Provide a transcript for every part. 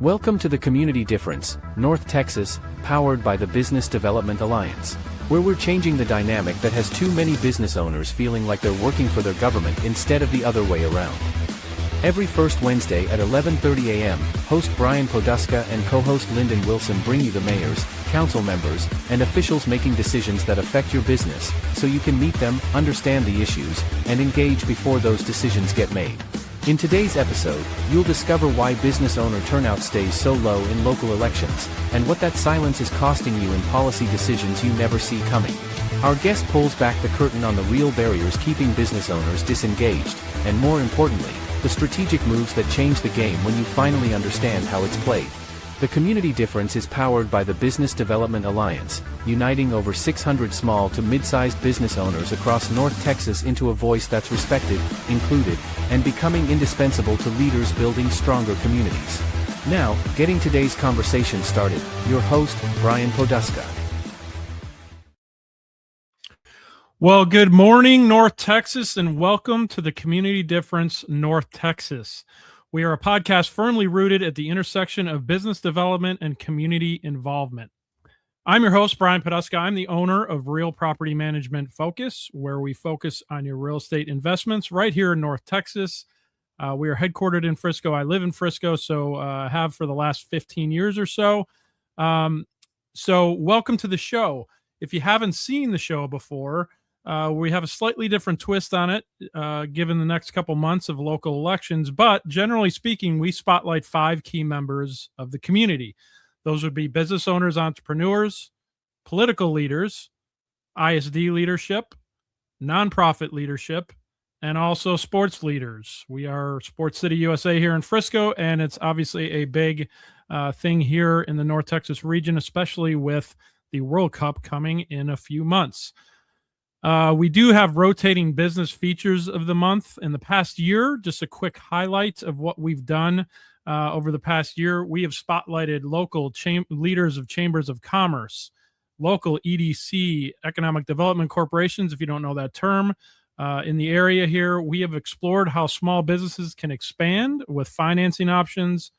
Welcome to the Community Difference, North Texas, powered by the Business Development Alliance, where we're changing the dynamic that has too many business owners feeling like they're working for their government instead of the other way around. Every first Wednesday at 11:30 a.m., host Brian Poduska and co-host Lendon Wilson bring you the mayors, council members, and officials making decisions that affect your business, so you can meet them, understand the issues, and engage before those decisions get made. In today's episode, you'll discover why business owner turnout stays so low in local elections, and what that silence is costing you in policy decisions you never see coming. Our guest pulls back the curtain on the real barriers keeping business owners disengaged, and more importantly, the strategic moves that change the game when you finally understand how it's played. The Community Difference is powered by the Business Development Alliance, uniting over 600 small to mid-sized business owners across North Texas into a voice that's respected, included, and becoming indispensable to leaders building stronger communities. Now, getting today's conversation started, your host, Brian Poduska. Well, good morning, North Texas, and welcome to the Community Difference, North Texas. We are a podcast firmly rooted at the intersection of business development and community involvement. I'm your host, Brian Poduska. I'm the owner of Real Property Management Focus, where we focus on your real estate investments right here in North Texas. We are headquartered in Frisco. I live in Frisco, so have for the last 15 years or so. So welcome to the show. If you haven't seen the show before, we have a slightly different twist on it, given the next couple months of local elections. But generally speaking, we spotlight 5 key members of the community. Those would be business owners, entrepreneurs, political leaders, ISD leadership, nonprofit leadership, and also sports leaders. We are Sports City USA here in Frisco, and it's obviously a big thing here in the North Texas region, especially with the World Cup coming in a few months. We do have rotating business features of the month. In the past year, just a quick highlight of what we've done over the past year. We have spotlighted local leaders of chambers of commerce, local EDC, economic development corporations, if you don't know that term, in the area here. We have explored how small businesses can expand with financing options.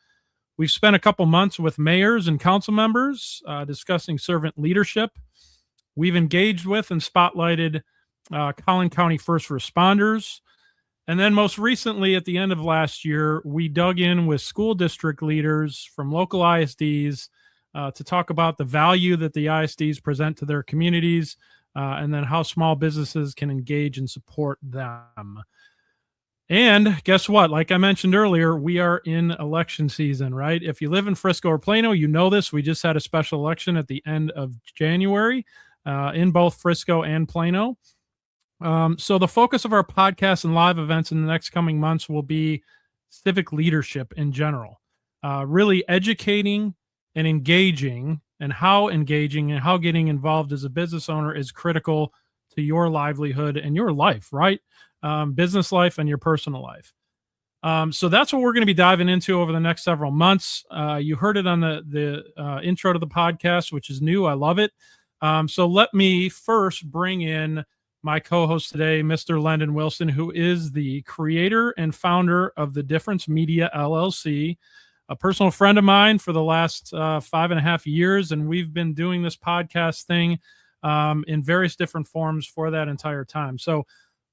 We've spent a couple months with mayors and council members discussing servant leadership. We've engaged with and spotlighted Collin County first responders. And then most recently, at the end of last year, we dug in with school district leaders from local ISDs to talk about the value that the ISDs present to their communities, and then how small businesses can engage and support them. And guess what? Like I mentioned earlier, we are in election season, right? If you live in Frisco or Plano, you know this. We just had a special election at the end of January. In both Frisco and Plano. So the focus of our podcast and live events in the next coming months will be civic leadership in general, really educating and engaging, and how engaging and how getting involved as a business owner is critical to your livelihood and your life, right? Business life and your personal life. So that's what we're going to be diving into over the next several months. You heard it on the intro to the podcast, which is new. I love it. So let me first bring in my co-host today, Mr. Lendon Wilson, who is the creator and founder of The Difference Media, LLC, a personal friend of mine for the last 5.5 years. And we've been doing this podcast thing in various different forms for that entire time. So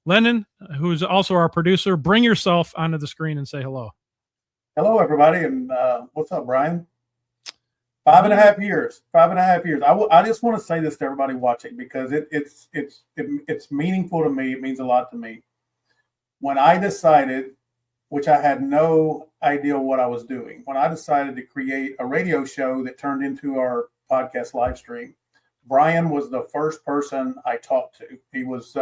Lendon, who's also our producer, bring yourself onto the screen and say hello. Hello, everybody. And what's up, Brian? 5.5 years. 5.5 years. I just want to say this to everybody watching, because it's meaningful to me. It means a lot to me. When I decided, which I had no idea what I was doing, when I decided to create a radio show that turned into our podcast live stream, Brian was the first person I talked to. He was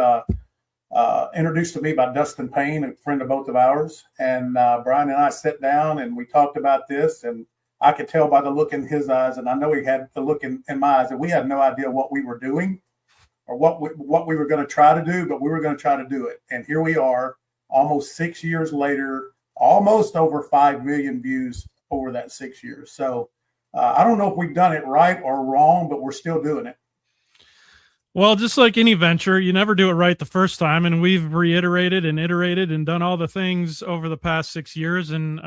introduced to me by Dustin Payne, a friend of both of ours. And Brian and I sat down and we talked about this, and I could tell by the look in his eyes, and I know he had the look in my eyes, that we had no idea what we were doing or what we were going to try to do, but we were going to try to do it. And here we are, almost 6 years later, almost over 5 million views over that 6 years. So I don't know if we've done it right or wrong, but we're still doing it. Well, just like any venture, you never do it right the first time, and we've reiterated and iterated and done all the things over the past 6 years. And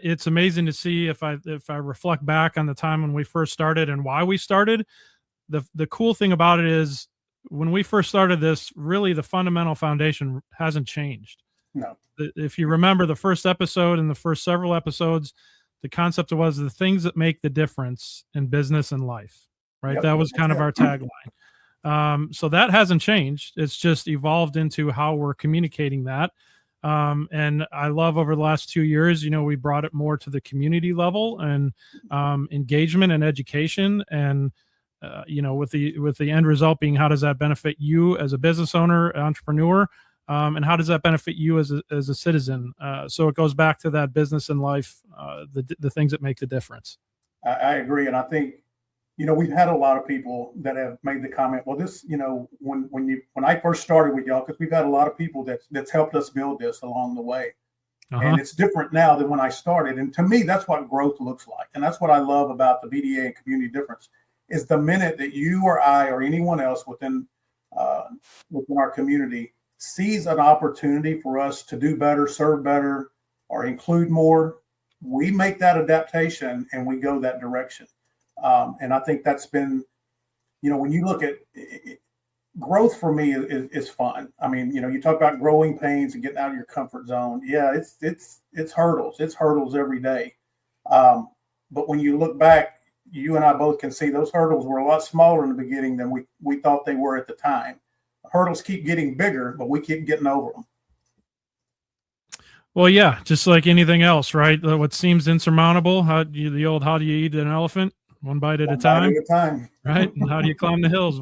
it's amazing to see if I reflect back on the time when we first started and why we started. The cool thing about it is when we first started this, really the fundamental foundation hasn't changed. No. If you remember the first episode and the first several episodes, the concept was the things that make the difference in business and life, right? Yep. That was kind of our tagline. So that hasn't changed. It's just evolved into how we're communicating that. And I love over the last 2 years, we brought it more to the community level and engagement and education. And, with the end result being, how does that benefit you as a business owner, entrepreneur? And how does that benefit you as a citizen? So it goes back to that business and life, the things that make the difference. I agree. And I think, we've had a lot of people that have made the comment, well, this, when I first started with y'all, because we've had a lot of people that's helped us build this along the way. And it's different now than when I started. And to me, that's what growth looks like. And that's what I love about the BDA and community difference is the minute that you or I or anyone else within our community sees an opportunity for us to do better, serve better, or include more, we make that adaptation and we go that direction. And I think that's been, when you look at growth for me is fun. I mean, you talk about growing pains and getting out of your comfort zone. Yeah, it's hurdles. It's hurdles every day. But when you look back, you and I both can see those hurdles were a lot smaller in the beginning than we thought they were at the time. Hurdles keep getting bigger, but we keep getting over them. Well, yeah, just like anything else, right? What seems insurmountable, how do you eat an elephant? One bite at a time, right? And how do you climb the hills?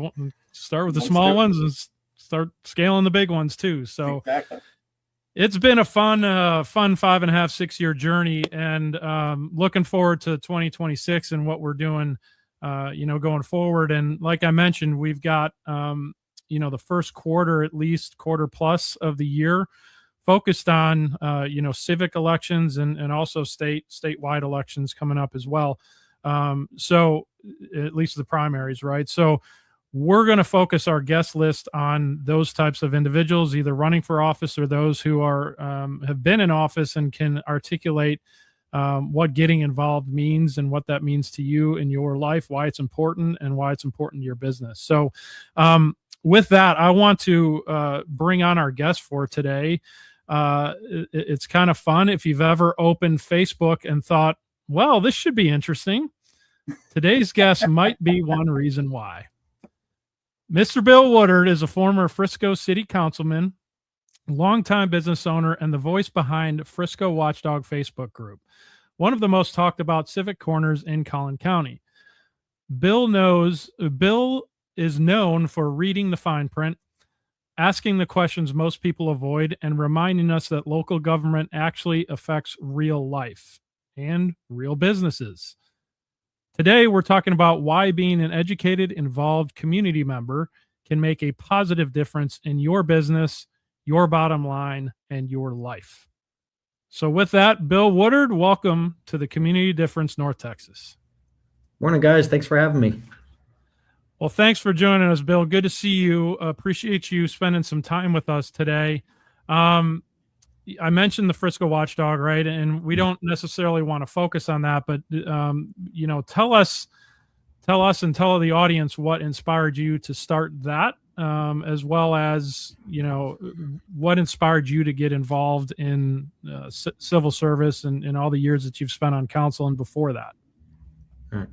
Start with the small ones and start scaling the big ones too. So exactly. It's been a fun 5.5, 6 year journey, and looking forward to 2026 and what we're doing, going forward. And like I mentioned, we've got, the first quarter, at least quarter plus of the year focused on, civic elections and also statewide elections coming up as well. So at least the primaries, right? So we're going to focus our guest list on those types of individuals, either running for office or those who are have been in office and can articulate what getting involved means and what that means to you in your life, why it's important and why it's important to your business. So with that, I want to bring on our guest for today. It's kind of fun. If you've ever opened Facebook and thought, well, this should be interesting, today's guest might be one reason why. Mr. Bill Woodard is a former Frisco City Councilman, longtime business owner, and the voice behind Frisco Watchdog Facebook group, one of the most talked about civic corners in Collin County. Bill is known for reading the fine print, asking the questions most people avoid, and reminding us that local government actually affects real life and real businesses. Today, we're talking about why being an educated, involved community member can make a positive difference in your business, your bottom line, and your life. So with that, Bill Woodard, welcome to the Community Difference North Texas. Morning, guys. Thanks for having me. Well, thanks for joining us, Bill. Good to see you. Appreciate you spending some time with us today. I mentioned the Frisco Watchdog, right? And we don't necessarily want to focus on that, but tell us and tell the audience what inspired you to start that, as well as what inspired you to get involved in civil service and all the years that you've spent on council and before that. All right.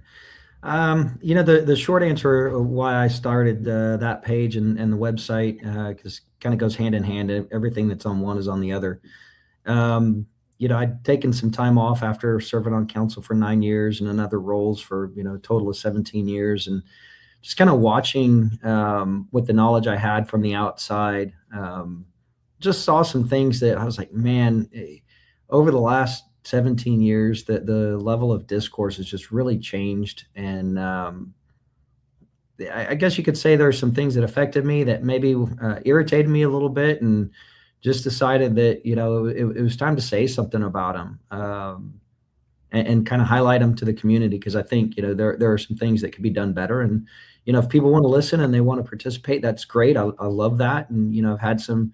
The short answer of why I started that page and the website, because kind of goes hand in hand. Everything that's on one is on the other. I'd taken some time off after serving on council for 9 years and in other roles for, a total of 17 years. And just kind of watching with the knowledge I had from the outside, just saw some things that I was like, man, over the last 17 years, that the level of discourse has just really changed. And I guess you could say there are some things that affected me that maybe irritated me a little bit, and just decided that, it was time to say something about them and kind of highlight them to the community. Because I think, there are some things that could be done better. And, if people want to listen and they want to participate, that's great. I love that. And, I've had some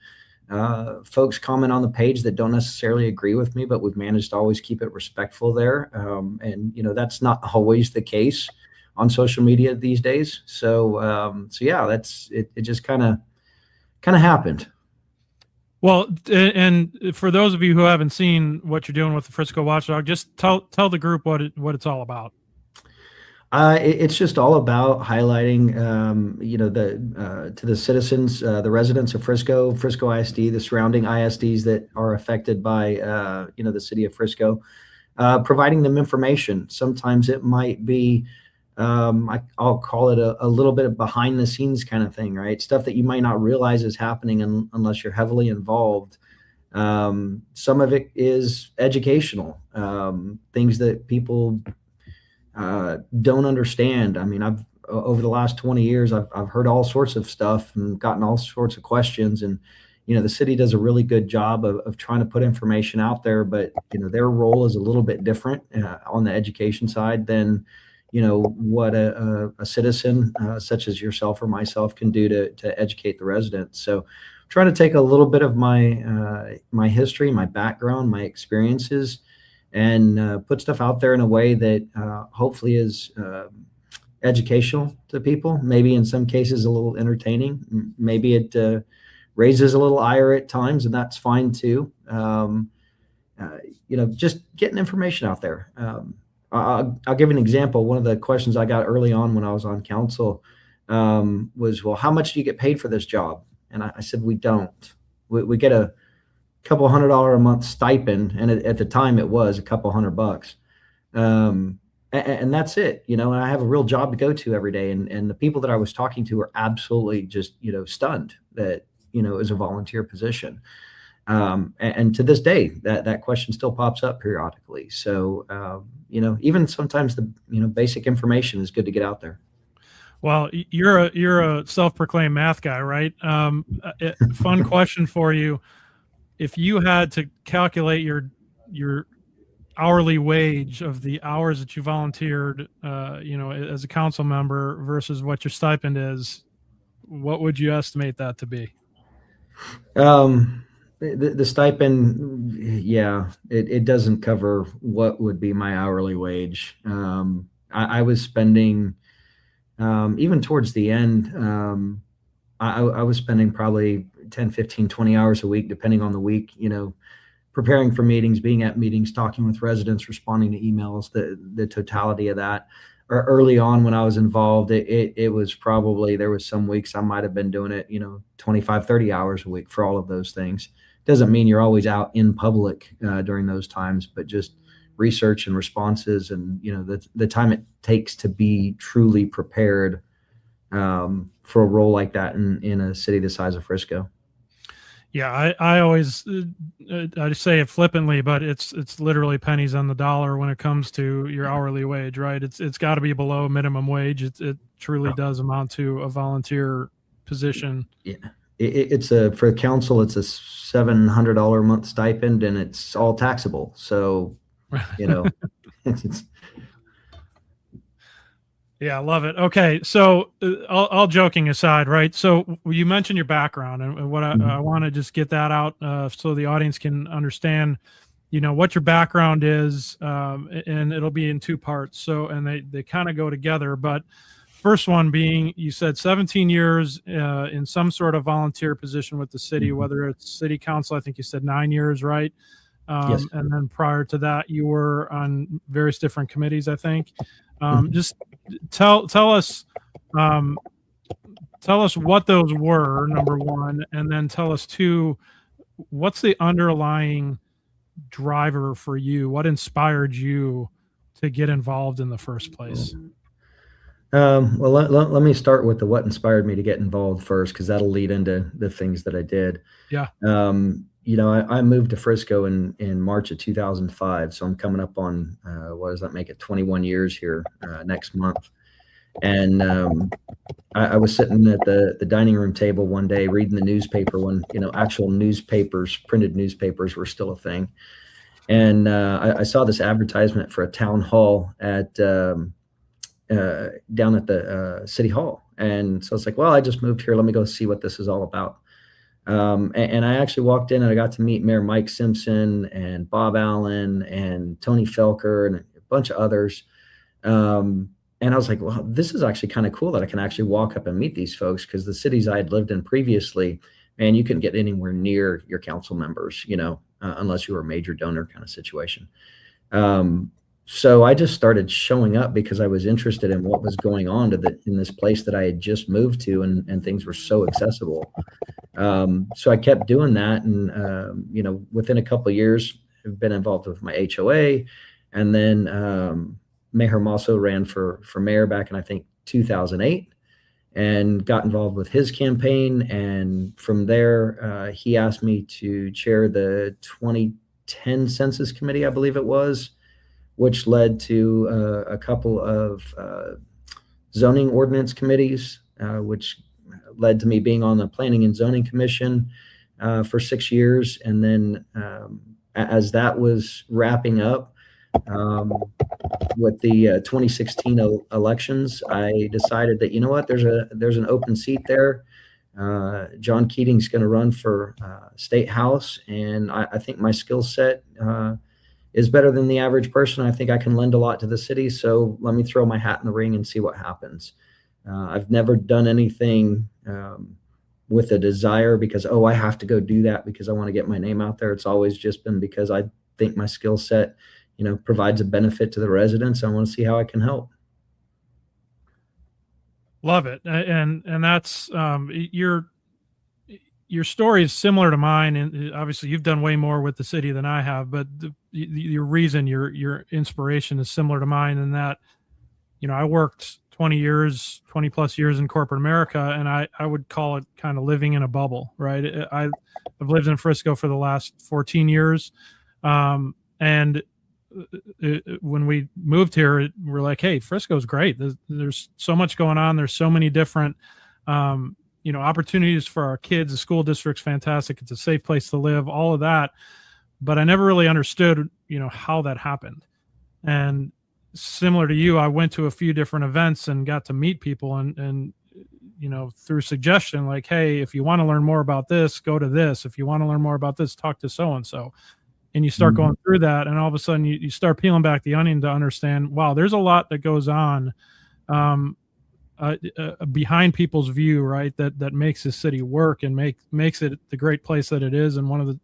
folks comment on the page that don't necessarily agree with me, but we've managed to always keep it respectful there. And that's not always the case on social media these days. So yeah, that's it. It just kind of happened. Well, and for those of you who haven't seen what you're doing with the Frisco Watchdog, just tell the group what it's all about. It's just all about highlighting, to the citizens, the residents of Frisco ISD, the surrounding ISDs that are affected by, the city of Frisco, providing them information. Sometimes it might be, I'll call it a little bit of behind the scenes kind of thing, right? Stuff that you might not realize is happening unless you're heavily involved. Some of it is educational, things that people don't understand. I mean, over the last 20 years, I've heard all sorts of stuff and gotten all sorts of questions. And, the city does a really good job of trying to put information out there, but, their role is a little bit different on the education side than, what a citizen such as yourself or myself can do to educate the residents. So I'm trying to take a little bit of my history, my background, my experiences, and put stuff out there in a way that hopefully is educational to people, maybe in some cases a little entertaining. Maybe it raises a little ire at times, and that's fine too. Just getting information out there. I'll give an example. One of the questions I got early on when I was on council was, well, how much do you get paid for this job? And I said, we don't. We get a couple $100 a month stipend, and at the time it was a couple $100. And that's it, and I have a real job to go to every day. And the people that I was talking to were absolutely just, stunned that, it was a volunteer position. And to this day, that question still pops up periodically. So, even sometimes the, basic information is good to get out there. Well, you're a self-proclaimed math guy, right? Fun question for you. If you had to calculate your hourly wage of the hours that you volunteered, as a council member versus what your stipend is, what would you estimate that to be? The stipend, yeah, it doesn't cover what would be my hourly wage. I was spending, even towards the end, I was spending probably 10, 15, 20 hours a week, depending on the week, preparing for meetings, being at meetings, talking with residents, responding to emails, the totality of that. Or early on when I was involved, it was probably, there was some weeks I might've been doing it, 25, 30 hours a week for all of those things. Doesn't mean you're always out in public during those times, but just research and responses and, the time it takes to be truly prepared for a role like that in a city the size of Frisco. Yeah, I always I say it flippantly, but it's literally pennies on the dollar when it comes to your hourly wage, right? It's got to be below minimum wage. It truly does amount to a volunteer position. Yeah, it's for council. It's a $700 a month stipend, and it's all taxable. So, it's. Yeah, I love it. Okay, so all joking aside, right? So you mentioned your background, and what I want to just get that out so the audience can understand, what your background is, and it'll be in two parts. So, and they kind of go together. But first one being, you said 17 years in some sort of volunteer position with the city, whether it's city council. I think you said 9 years, right? Yes. And then prior to that, you were on various different committees, I think. Just tell us what those were, number one, and then tell us two, what's the underlying driver for you? What inspired you to get involved in the first place? Well, let me start with what inspired me to get involved first, because that'll lead into the things that I did. Yeah. I moved to Frisco in March of 2005. So I'm coming up on, what does that make it, 21 years here next month. And I was sitting at the dining room table one day reading the newspaper when, actual newspapers, printed newspapers were still a thing. And I saw this advertisement for a town hall down at the City Hall. And so it's like, well, I just moved here. Let me go see what this is all about. And I actually walked in and I got to meet Mayor Mike Simpson and Bob Allen and Tony Felker and a bunch of others. And I was like, well, this is actually kind of cool that I can actually walk up and meet these folks, because the cities I had lived in previously, man, you couldn't get anywhere near your council members, unless you were a major donor kind of situation. So I just started showing up because I was interested in what was going on in this place that I had just moved to, and things were so accessible. So I kept doing that. And, within a couple of years, I've been involved with my HOA. And then Mayor Hermoso ran for mayor back in, I think, 2008, and got involved with his campaign. And from there, he asked me to chair the 2010 Census Committee, I believe it was, which led to a couple of zoning ordinance committees, which led to me being on the Planning and Zoning Commission for 6 years. And then as that was wrapping up with the 2016 elections, I decided that, you know what, there's an open seat there. John Keating's going to run for State House, and I think my skill set is better than the average person. I think I can lend a lot to the city. So let me throw my hat in the ring and see what happens. I've never done anything with a desire because, I have to go do that because I want to get my name out there. It's always just been because I think my skill set, provides a benefit to the residents. I want to see how I can help. Love it. And that's your story is similar to mine, and obviously you've done way more with the city than I have, but your reason, your inspiration is similar to mine in that, I worked 20 plus years in corporate America, and I would call it kind of living in a bubble, right? I've lived in Frisco for the last 14 years. And when we moved here, we're like, hey, Frisco's great. There's so much going on. There's so many different, opportunities for our kids. The school district's fantastic. It's a safe place to live, all of that. But I never really understood, how that happened. And similar to you, I went to a few different events and got to meet people and through suggestion, like, hey, if you want to learn more about this, go to this. If you want to learn more about this, talk to so-and-so. And you start going through that, and all of a sudden you start peeling back the onion to understand, wow, there's a lot that goes on behind people's view, right? That makes this city work and makes it the great place that it is, and one of the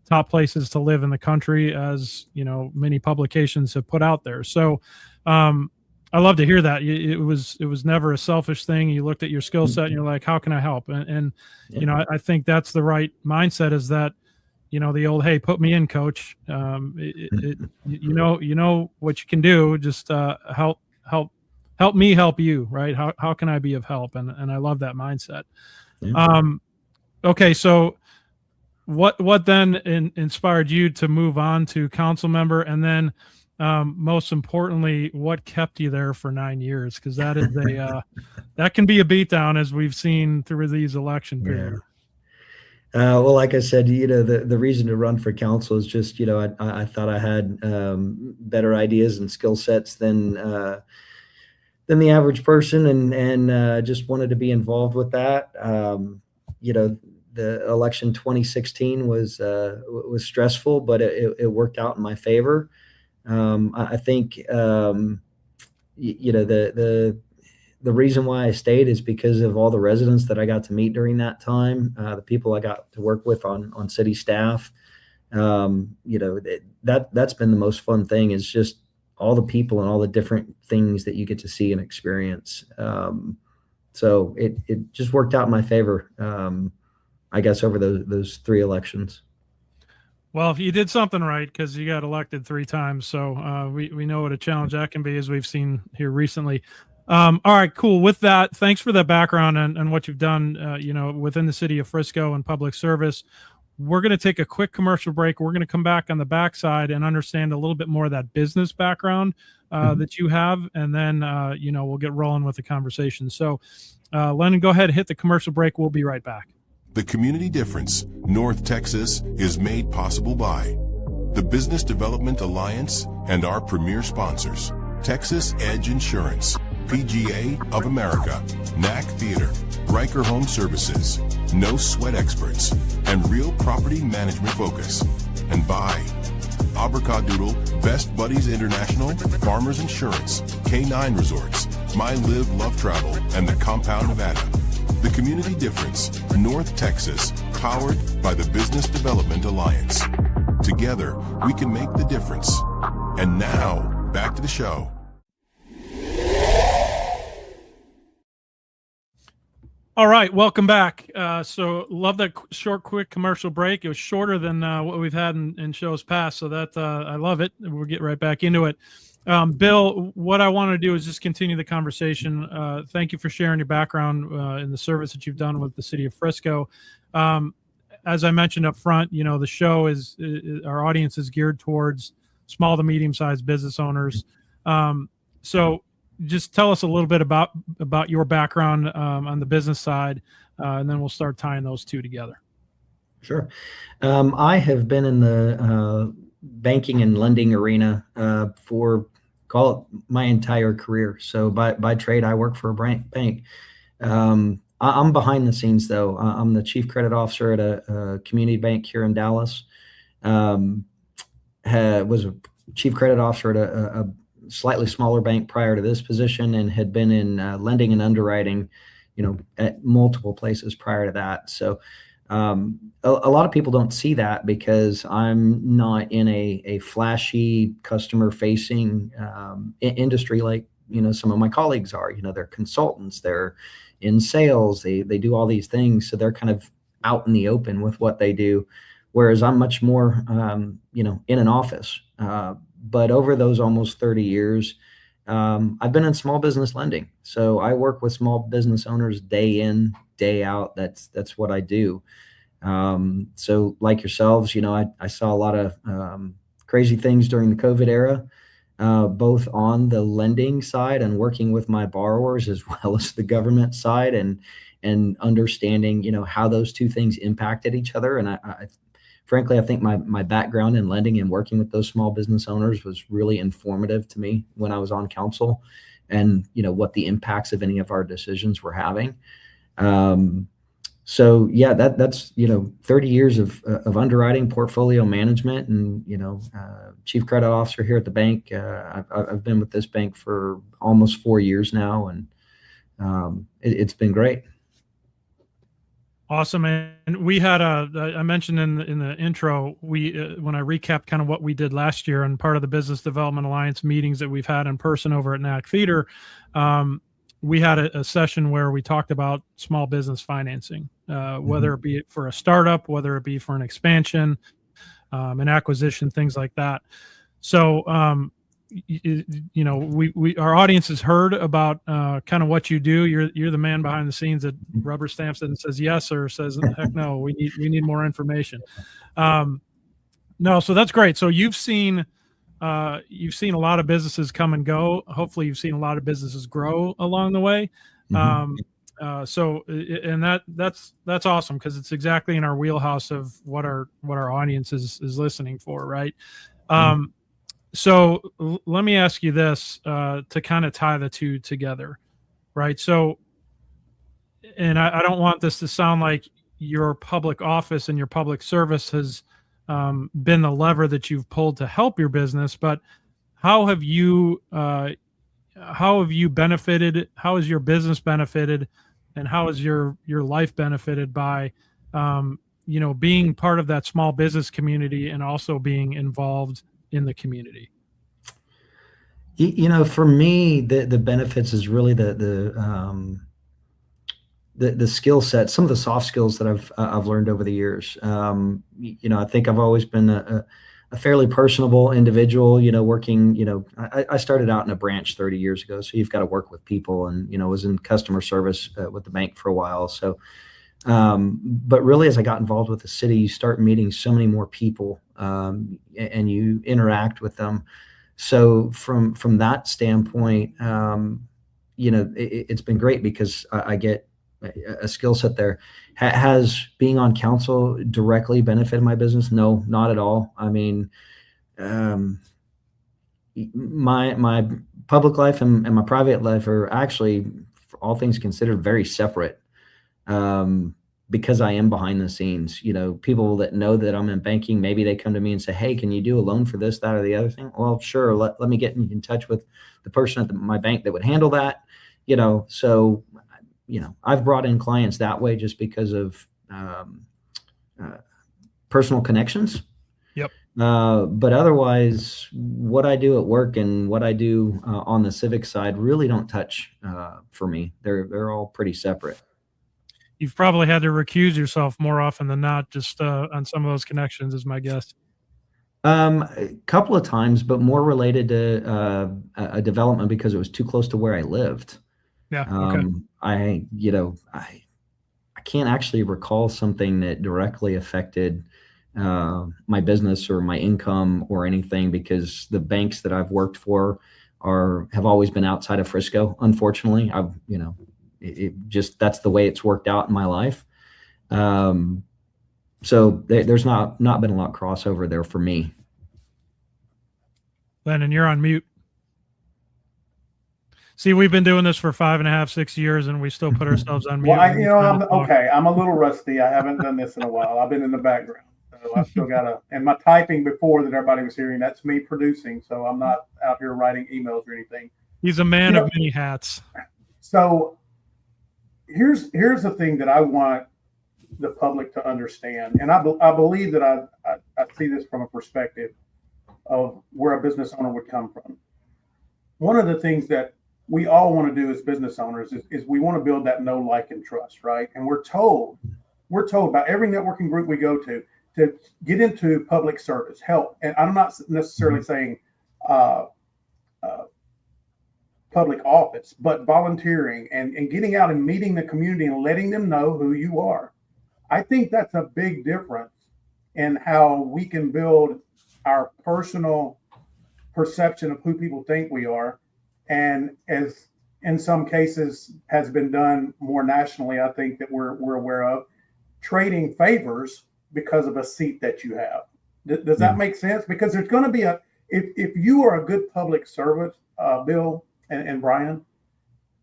top places to live in the country, as many publications have put out there. So I love to hear that. It was never a selfish thing. You looked at your skill set and you're like, how can I help? And I think that's the right mindset, is that the old, hey, put me in, coach. You know what you can do. Just help me help you, right? How can I be of help? And I love that mindset. Yeah. Okay, so what then inspired you to move on to council member, and then most importantly, what kept you there for 9 years? Because that is that can be a beatdown, as we've seen through these election periods. Yeah. Well, like I said, the reason to run for council is just, I thought I had better ideas and skill sets than the average person, and just wanted to be involved with that. The election 2016 was stressful, but it worked out in my favor. I think the reason why I stayed is because of all the residents that I got to meet during that time, the people I got to work with on city staff. That's been the most fun thing, is just all the people and all the different things that you get to see and experience. So it just worked out in my favor, I guess, over those 3 elections. Well, if you did something right, because you got elected 3 times. So we know what a challenge that can be, as we've seen here recently. All right, cool. With that, thanks for that background and what you've done, within the city of Frisco and public service. We're going to take a quick commercial break. We're going to come back on the backside and understand a little bit more of that business background that you have. And then, we'll get rolling with the conversation. So, Lennon, go ahead, hit the commercial break. We'll be right back. The Community Difference, North Texas, is made possible by the Business Development Alliance and our premier sponsors, Texas Edge Insurance, PGA of America, NAC Theater, Riker Home Services, No Sweat Experts, and Real Property Management Focus. And by Abracadabra, Best Buddies International, Farmers Insurance, K9 Resorts, My Live Love Travel, and the Compound Nevada. The Community Difference, North Texas, powered by the Business Development Alliance. Together, we can make the difference. And now, back to the show. All right, welcome back. So love that short, quick commercial break. It was shorter than what we've had in shows past, so that I love it. We'll get right back into it. Bill, what I want to do is just continue the conversation. Thank you for sharing your background in the service that you've done with the city of Frisco. As I mentioned up front, you know, the show is our audience is geared towards small to medium-sized business owners. So just tell us a little bit about your background on the business side, and then we'll start tying those two together. Sure. I have been in the banking and lending arena for, call it, my entire career. So by trade, I work for a bank. I'm behind the scenes, though. I'm the chief credit officer at a community bank here in Dallas. Was a chief credit officer at a slightly smaller bank prior to this position, and had been in lending and underwriting, you know, at multiple places prior to that. So a lot of people don't see that because I'm not in a flashy customer facing industry like, you know, some of my colleagues are. You know, they're consultants, they're in sales, they do all these things. So they're kind of out in the open with what they do. Whereas I'm much more, you know, in an office. But over those almost 30 years, I've been in small business lending. So I work with small business owners day in, day out. That's what I do. So like yourselves, you know, I saw a lot of crazy things during the COVID era, both on the lending side and working with my borrowers, as well as the government side, and understanding, you know, how those two things impacted each other. And frankly, I think my background in lending and working with those small business owners was really informative to me when I was on council, and, you know, what the impacts of any of our decisions were having. So yeah, that's, you know, 30 years of underwriting, portfolio management, and, you know, chief credit officer here at the bank. I've been with this bank for almost 4 years now, and it's been great. Awesome. And we had I mentioned in the intro, when I recapped kind of what we did last year and part of the Business Development Alliance meetings that we've had in person over at NAC Theater, we had a session where we talked about small business financing, whether it be for a startup, whether it be for an expansion, an acquisition, things like that. So, you know, our audience has heard about kind of what you do. You're the man behind the scenes that rubber stamps it and says yes or says heck no. We need more information. No, so that's great. So you've seen a lot of businesses come and go. Hopefully, you've seen a lot of businesses grow along the way. So that's awesome, because it's exactly in our wheelhouse of what our audience is listening for, right? So let me ask you this to kind of tie the two together, right? So, and I don't want this to sound like your public office and your public service has been the lever that you've pulled to help your business, but how have you benefited? How has your business benefited, and how has your life benefited by, you know, being part of that small business community and also being involved in the community? You know, for me, the benefits is really the skill set, some of the soft skills that I've learned over the years. You know, I think I've always been a fairly personable individual. You know, working. You know, I started out in a branch 30 years ago, so you've got to work with people, and, you know, was in customer service with the bank for a while. So, but really, as I got involved with the city, you start meeting so many more people, and you interact with them. So from that standpoint, you know, it's been great because I get a skill set there. Has being on council directly benefited my business? No, not at all. I mean, my public life and my private life are actually, for all things considered, very separate. Because I am behind the scenes. People that know that I'm in banking, maybe they come to me and say, hey, can you do a loan for this, that, or the other thing? Well, sure. Let me get in touch with the person at my bank that would handle that. So, I've brought in clients that way just because of personal connections. Yep. But otherwise, what I do at work and what I do on the civic side really don't touch for me. They're all pretty separate. You've probably had to recuse yourself more often than not, just on some of those connections, is my guess. A couple of times, but more related to a development because it was too close to where I lived. Yeah. Okay. I can't actually recall something that directly affected my business or my income or anything, because the banks that I've worked for have always been outside of Frisco. Unfortunately, it just, that's the way it's worked out in my life. So there's not been a lot of crossover there for me. Lendon, you're on mute. See, we've been doing this for 5.5, 6 years, and we still put ourselves on mute. Well, I'm a little rusty. I haven't done this in a while. I've been in the background. So I still and my typing before that everybody was hearing, that's me producing. So I'm not out here writing emails or anything. He's a man of many hats. So here's the thing that I want the public to understand. And I believe that I see this from a perspective of where a business owner would come from. One of the things that we all want to do as business owners is we want to build that know, like, and trust, right? And we're told by every networking group we go to get into public service, help. And I'm not necessarily saying public office, but volunteering and getting out and meeting the community and letting them know who you are. I think that's a big difference in how we can build our personal perception of who people think we are. And as in some cases has been done more nationally, I think that we're aware of trading favors because of a seat that you have. Does that make sense? Because there's going to be if you are a good public servant, Bill and Brian,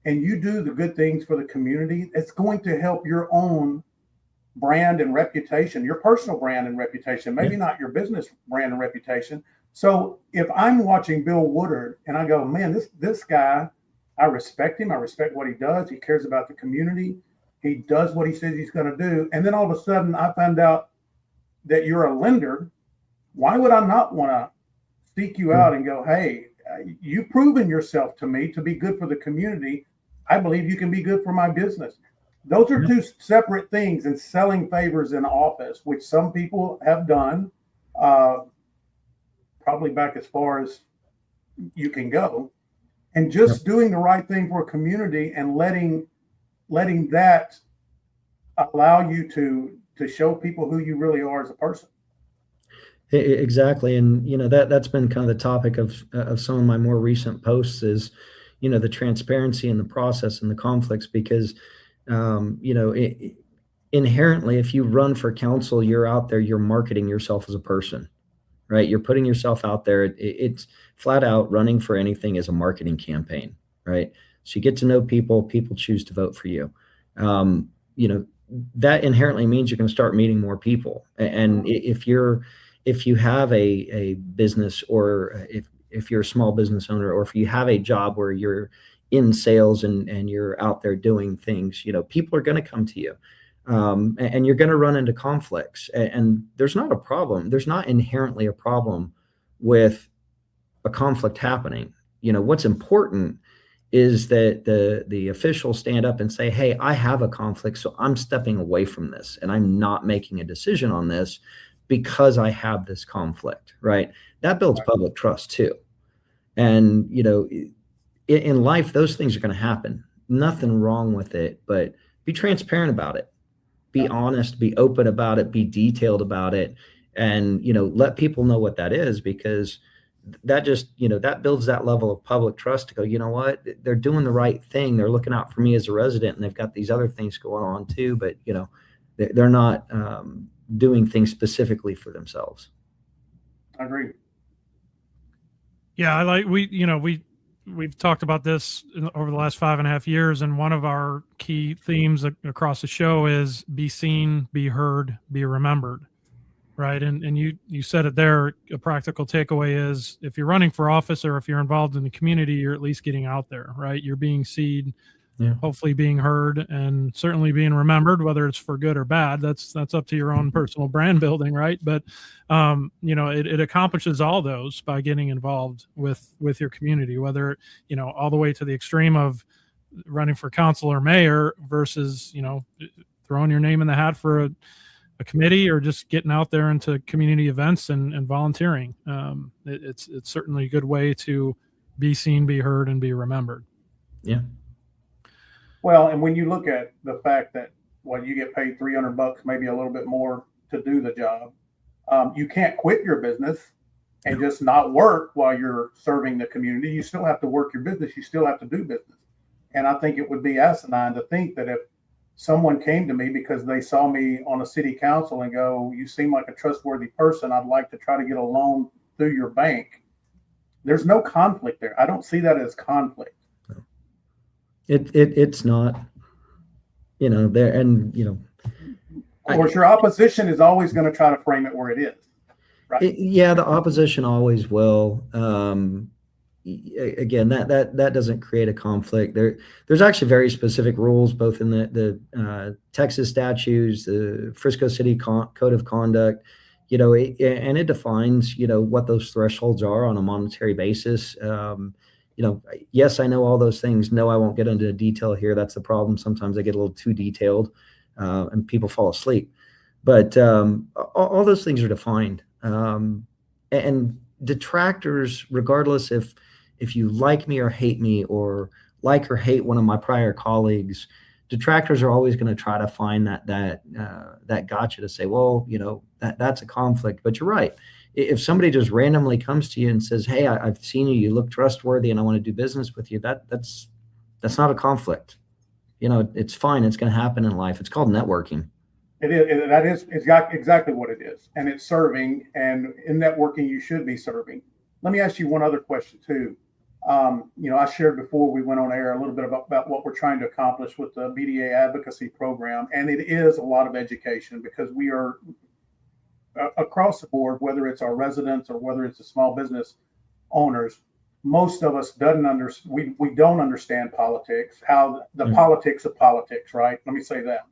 and you do the good things for the community, it's going to help your own brand and reputation, your personal brand and reputation, maybe not your business brand and reputation. So if I'm watching Bill Woodard and I go, man, this guy, I respect him. I respect what he does. He cares about the community. He does what he says he's going to do. And then all of a sudden I found out that you're a lender. Why would I not want to seek you out and go, hey, you've proven yourself to me to be good for the community. I believe you can be good for my business. Those are two separate things, and selling favors in office, which some people have done, probably back as far as you can go, and just doing the right thing for a community and letting that allow you to show people who you really are as a person. Exactly. And, that's been kind of the topic of some of my more recent posts is, the transparency in the process and the conflicts, because, inherently, if you run for council, you're out there, you're marketing yourself as a person, right? You're putting yourself out there. It's flat out, running for anything is a marketing campaign, right? So you get to know people choose to vote for you. That inherently means you're going to start meeting more people. And if you have a business, or if you're a small business owner, or if you have a job where you're in sales and you're out there doing things, people are going to come to you, and you're going to run into conflicts. And there's not a problem. There's not inherently a problem with a conflict happening. What's important is that the officials stand up and say, hey, I have a conflict, so I'm stepping away from this and I'm not making a decision on this because I have this conflict, right? That builds public trust too. And, in life, those things are going to happen. Nothing wrong with it, but be transparent about it. Be honest, be open about it, be detailed about it, and, let people know what that is, because that just, that builds that level of public trust to go, you know what, they're doing the right thing. They're looking out for me as a resident, and they've got these other things going on too, but, they're not doing things specifically for themselves. I agree. Yeah, we've talked about this over the last 5.5 years, and one of our key themes across the show is be seen, be heard, be remembered, right? And you said it there. A practical takeaway is if you're running for office or if you're involved in the community, you're at least getting out there, right? You're being seen, hopefully being heard, and certainly being remembered, whether it's for good or bad. That's up to your own personal brand building, right? But it accomplishes all those by getting involved with your community, whether all the way to the extreme of running for council or mayor versus throwing your name in the hat for a committee or just getting out there into community events and volunteering. It's certainly a good way to be seen, be heard, and be remembered. Yeah. Well, and when you look at the fact that you get paid $300, maybe a little bit more to do the job, you can't quit your business and just not work while you're serving the community. You still have to work your business. You still have to do business. And I think it would be asinine to think that if someone came to me because they saw me on a city council and go, you seem like a trustworthy person, I'd like to try to get a loan through your bank. There's no conflict there. I don't see that as conflict. It's not, there, and of course, your opposition is always going to try to frame it where it is, right? The opposition always will. Again, that doesn't create a conflict. There's actually very specific rules, both in the Texas statutes, the Frisco City Code of Conduct, and it defines, what those thresholds are on a monetary basis. Yes, I know all those things. No, I won't get into detail here. That's the problem. Sometimes I get a little too detailed and people fall asleep. But all those things are defined. And detractors, regardless if you like me or hate me or like or hate one of my prior colleagues, detractors are always going to try to find that gotcha to say, well, that's a conflict. But you're right. If somebody just randomly comes to you and says, hey, I've seen you, you look trustworthy and I want to do business with you, that's not a conflict. It's fine. It's going to happen in life. It's called networking. It is. It's got exactly what it is. And it's serving, and in networking, you should be serving. Let me ask you one other question too. I shared before we went on air a little bit about what we're trying to accomplish with the BDA advocacy program. And it is a lot of education because we are across the board, whether it's our residents or whether it's the small business owners, most of us we don't understand politics, how the politics of politics, right? Let me say that.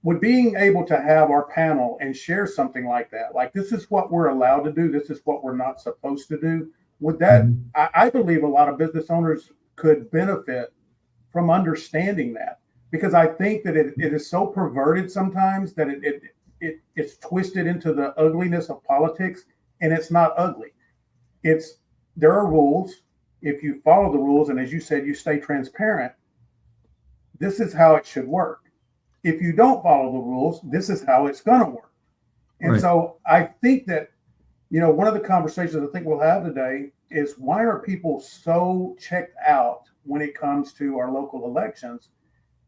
With being able to have our panel and share something like that, like this is what we're allowed to do, this is what we're not supposed to do. With that, I believe a lot of business owners could benefit from understanding that, because I think that it is so perverted sometimes that it's twisted into the ugliness of politics, and it's not ugly. There are rules. If you follow the rules, and as you said, you stay transparent, this is how it should work. If you don't follow the rules, this is how it's going to work. And so I think that, one of the conversations I think we'll have today is, why are people so checked out when it comes to our local elections?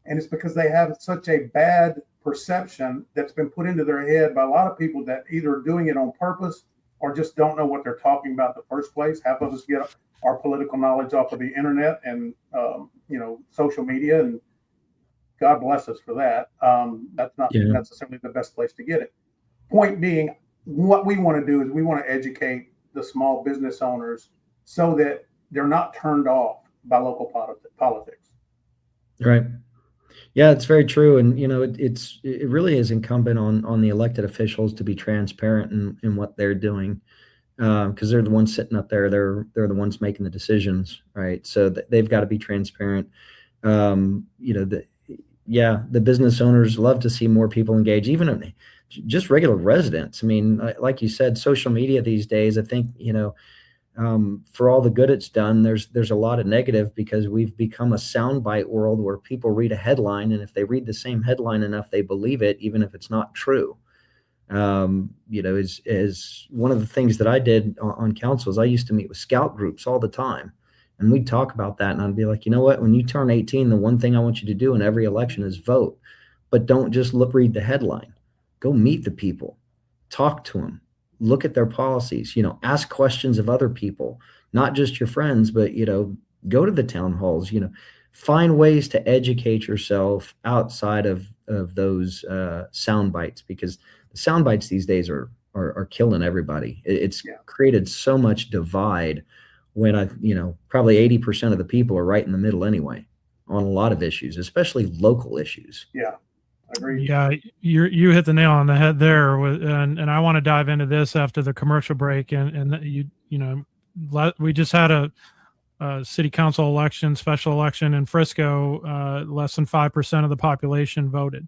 And it's because they have such a bad perception that's been put into their head by a lot of people that either are doing it on purpose or just don't know what they're talking about in the first place. Half of us get our political knowledge off of the internet and, social media, and God bless us for that. That's not necessarily the best place to get it. Point being, what we want to do is we want to educate the small business owners so that they're not turned off by local politics. Right. Yeah, it's very true. And, it really is incumbent on the elected officials to be transparent in what they're doing, because they're the ones sitting up there. They're the ones making the decisions. Right. So they've got to be transparent. The business owners love to see more people engage, even just regular residents. I mean, like you said, social media these days, I think, for all the good it's done, there's a lot of negative, because we've become a soundbite world where people read a headline, and if they read the same headline enough, they believe it, even if it's not true. Is one of the things that I did on council is I used to meet with scout groups all the time, and we'd talk about that, and I'd be like, you know what, when you turn 18, the one thing I want you to do in every election is vote, but don't just read the headline. Go meet the people, talk to them, look at their policies, ask questions of other people, not just your friends, but, go to the town halls, find ways to educate yourself outside of those sound bites, because the sound bites these days are killing everybody. It's created so much divide when probably 80% of the people are right in the middle anyway on a lot of issues, especially local issues. Yeah. Agreed. Yeah, you hit the nail on the head there, and I want to dive into this after the commercial break. And we just had a city council election, special election in Frisco. Less than 5% of the population voted.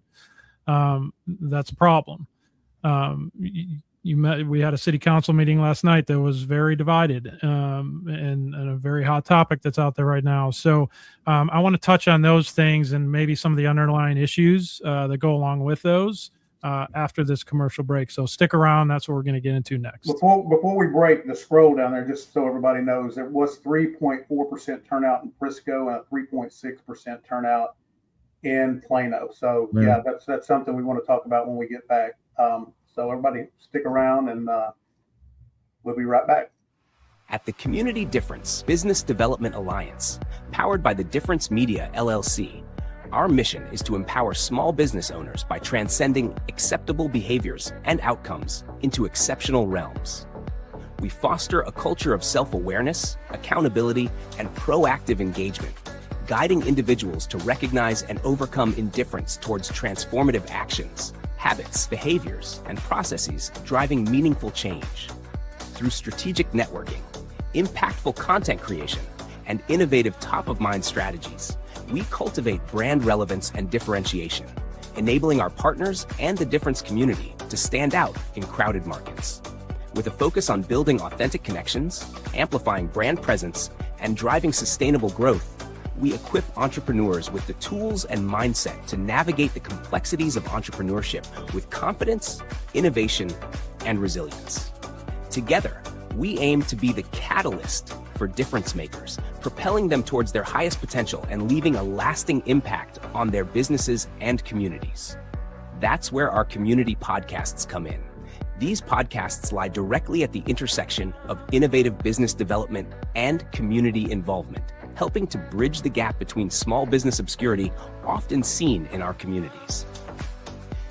That's a problem. We had a city council meeting last night that was very divided, and a very hot topic that's out there right now. So I want to touch on those things and maybe some of the underlying issues that go along with those after this commercial break. So stick around. That's what we're going to get into next. Before we break, the scroll down there, just so everybody knows, there was 3.4% turnout in Frisco and a 3.6% turnout in Plano. So yeah, that's something we want to talk about when we get back. So everybody stick around, and we'll be right back. At the Community Difference Business Development Alliance, powered by the Difference Media LLC, our mission is to empower small business owners by transcending acceptable behaviors and outcomes into exceptional realms. We foster a culture of self-awareness, accountability, and proactive engagement, guiding individuals to recognize and overcome indifference towards transformative actions, habits, behaviors, and processes driving meaningful change. Through strategic networking, impactful content creation, and innovative top-of-mind strategies, we cultivate brand relevance and differentiation, enabling our partners and the Difference community to stand out in crowded markets. With a focus on building authentic connections, amplifying brand presence, and driving sustainable growth, we equip entrepreneurs with the tools and mindset to navigate the complexities of entrepreneurship with confidence, innovation, and resilience. Together, we aim to be the catalyst for difference makers, propelling them towards their highest potential and leaving a lasting impact on their businesses and communities. That's where our community podcasts come in. These podcasts lie directly at the intersection of innovative business development and community involvement, helping to bridge the gap between small business obscurity often seen in our communities.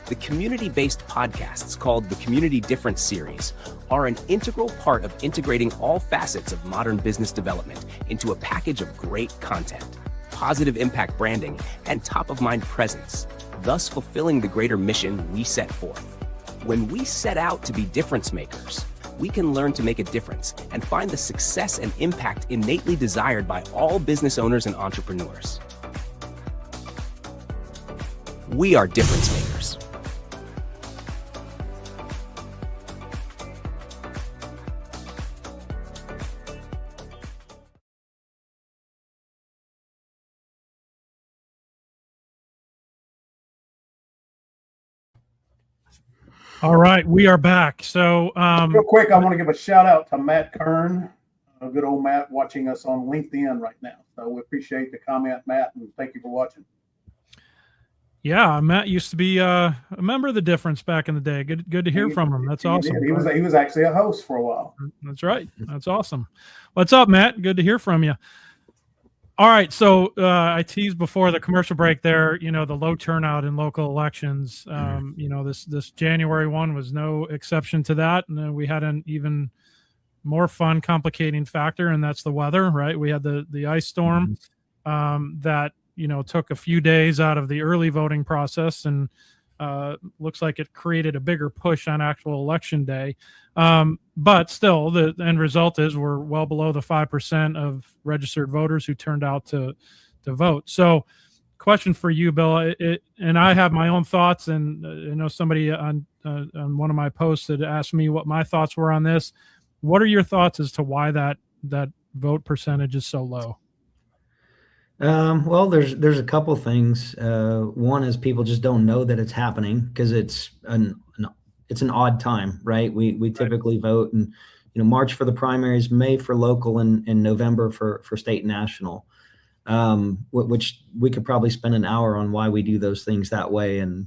The community-based podcasts called the Community Difference Series are an integral part of integrating all facets of modern business development into a package of great content, positive impact branding, and top-of-mind presence, thus fulfilling the greater mission we set forth. When we set out to be difference makers, we can learn to make a difference and find the success and impact innately desired by all business owners and entrepreneurs. We are difference makers. All right, we are back. So real quick, I want to give a shout out to Matt Kern, good old Matt, watching us on LinkedIn right now. So we appreciate the comment, Matt, and thank you for watching. Yeah, Matt used to be a member of the Difference back in the day. Good to hear from him. That's awesome. He was actually a host for a while. That's right. That's awesome. What's up, Matt? Good to hear from you. All right, so I teased before the commercial break there, the low turnout in local elections. This January one was no exception to that. And we had an even more fun, complicating factor, and that's the weather, right? We had the ice storm that, took a few days out of the early voting process, and looks like it created a bigger push on actual election day. But still, the end result is we're well below the 5% of registered voters who turned out to vote. So question for you, Bill, and I have my own thoughts, and I know somebody on one of my posts had asked me what my thoughts were on this. What are your thoughts as to why that vote percentage is so low? Well, there's a couple things. One is people just don't know that it's happening because it's an odd time, right? We typically vote in, March for the primaries, May for local, and November for state and national, which we could probably spend an hour on why we do those things that way. And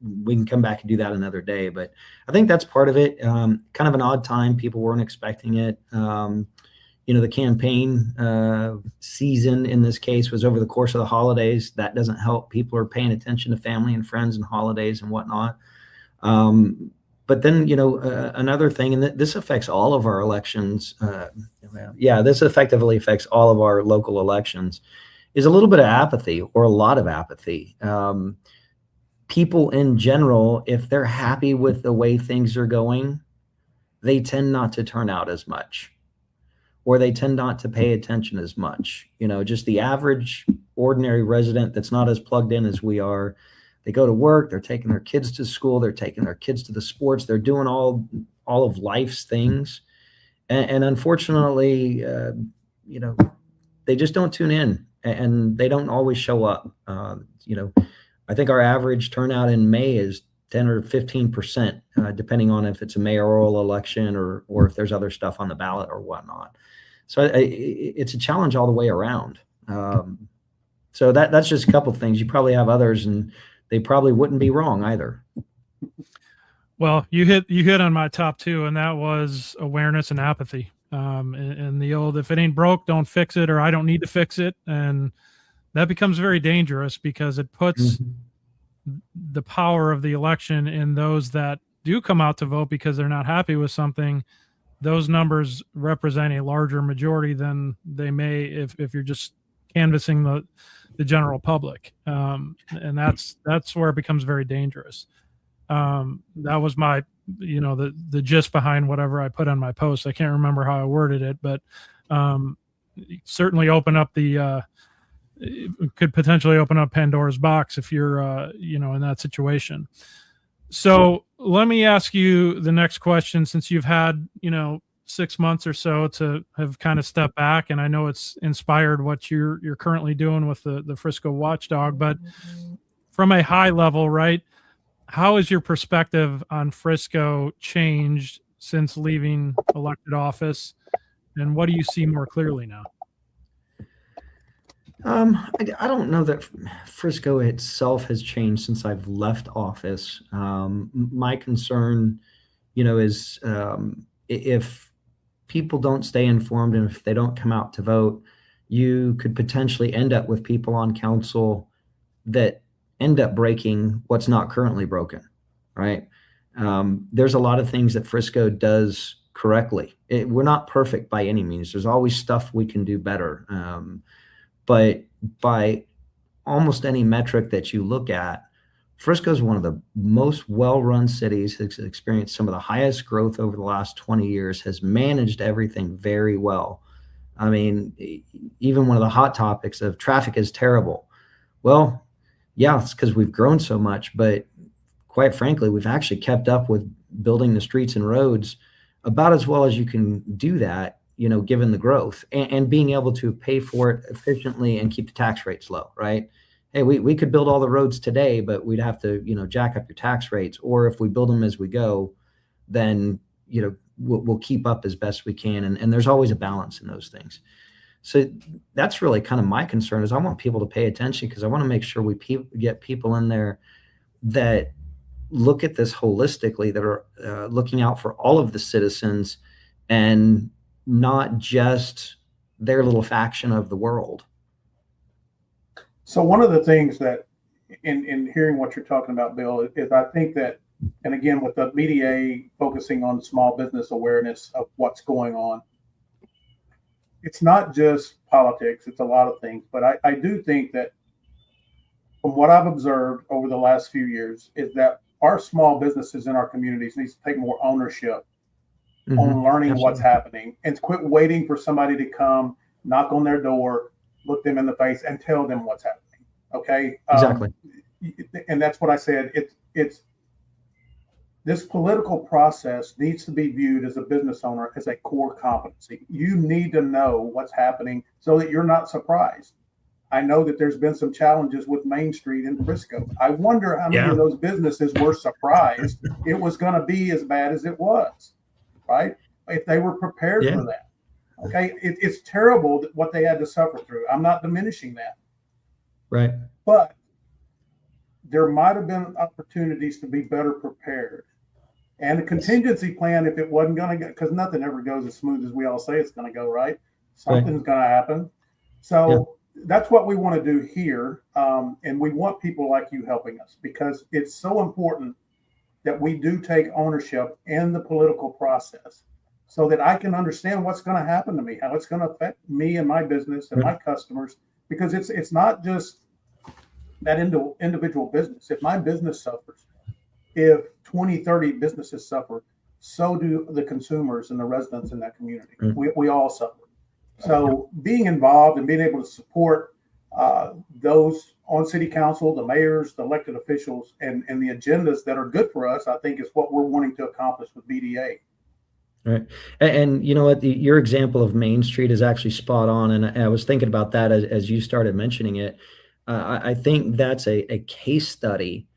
we can come back and do that another day. But I think that's part of it. Kind of an odd time. People weren't expecting it. The campaign season in this case was over the course of the holidays. That doesn't help. People are paying attention to family and friends and holidays and whatnot. But then, another thing, and this affects all of our elections. This effectively affects all of our local elections, is a little bit of apathy, or a lot of apathy. People in general, if they're happy with the way things are going, they tend not to turn out as much, or they tend not to pay attention as much. Just the average ordinary resident that's not as plugged in as we are. They go to work, they're taking their kids to school, they're taking their kids to the sports, they're doing all of life's things. And unfortunately, they just don't tune in, and they don't always show up. I think our average turnout in May is 10 or 15%, depending on if it's a mayoral election or if there's other stuff on the ballot or whatnot. So it's a challenge all the way around. So that's just a couple of things. You probably have others, and they probably wouldn't be wrong either. Well, you hit on my top two, and that was awareness and apathy. And the old, if it ain't broke, don't fix it, or I don't need to fix it. And that becomes very dangerous, because it puts the power of the election in those that do come out to vote because they're not happy with something. Those numbers represent a larger majority than they may if you're just canvassing the general public. And that's where it becomes very dangerous. That was my, the gist behind whatever I put on my post. I can't remember how I worded it, but certainly could potentially open up Pandora's box if you're, in that situation. So let me ask you the next question, since you've had, 6 months or so to have kind of stepped back, and I know it's inspired what you're currently doing with the Frisco Watchdog, but from a high level, right? How has your perspective on Frisco changed since leaving elected office, and what do you see more clearly now? I don't know that Frisco itself has changed since I've left office. My concern, is if people don't stay informed and if they don't come out to vote, you could potentially end up with people on council that end up breaking what's not currently broken, right? There's a lot of things that Frisco does correctly. We're not perfect by any means. There's always stuff we can do better. But by almost any metric that you look at, Frisco is one of the most well-run cities, has experienced some of the highest growth over the last 20 years, has managed everything very well. I mean, even one of the hot topics of traffic is terrible. Well, yeah, it's because we've grown so much, but quite frankly, we've actually kept up with building the streets and roads about as well as you can do that, given the growth, and being able to pay for it efficiently and keep the tax rates low, right? Hey, we could build all the roads today, but we'd have to, jack up your tax rates. Or if we build them as we go, then, we'll keep up as best we can. And there's always a balance in those things. So that's really kind of my concern, is I want people to pay attention, because I want to make sure we get people in there that look at this holistically, that are looking out for all of the citizens and not just their little faction of the world. So one of the things that in hearing what you're talking about, Bill, is I think that, and again, with the BDA focusing on small business awareness of what's going on, it's not just politics, it's a lot of things. But I do think that from what I've observed over the last few years is that our small businesses in our communities needs to take more ownership on learning what's happening, and quit waiting for somebody to come, knock on their door, look them in the face, and tell them what's happening. Okay. Exactly. And that's what I said. It's this political process needs to be viewed as a business owner as a core competency. You need to know what's happening so that you're not surprised. I know that there's been some challenges with Main Street in Frisco. I wonder how many of those businesses were surprised it was going to be as bad as it was, right? If they were prepared for that. Okay, it's terrible what they had to suffer through. I'm not diminishing that. Right. But there might have been opportunities to be better prepared. And a contingency plan, if it wasn't going to go, because nothing ever goes as smooth as we all say it's going to go, right? Something's going to happen. So that's what we want to do here. And we want people like you helping us, because it's so important that we do take ownership in the political process so that I can understand what's going to happen to me, how it's going to affect me and my business and my customers, because it's not just that individual business. If my business suffers, if 20, 30 businesses suffer, so do the consumers and the residents in that community. We all suffer. So being involved and being able to support those on city council, the mayors, the elected officials, and the agendas that are good for us, I think is what we're wanting to accomplish with BDA. Right. And you know what, your example of Main Street is actually spot on. And I was thinking about that as you started mentioning it. I think that's a case study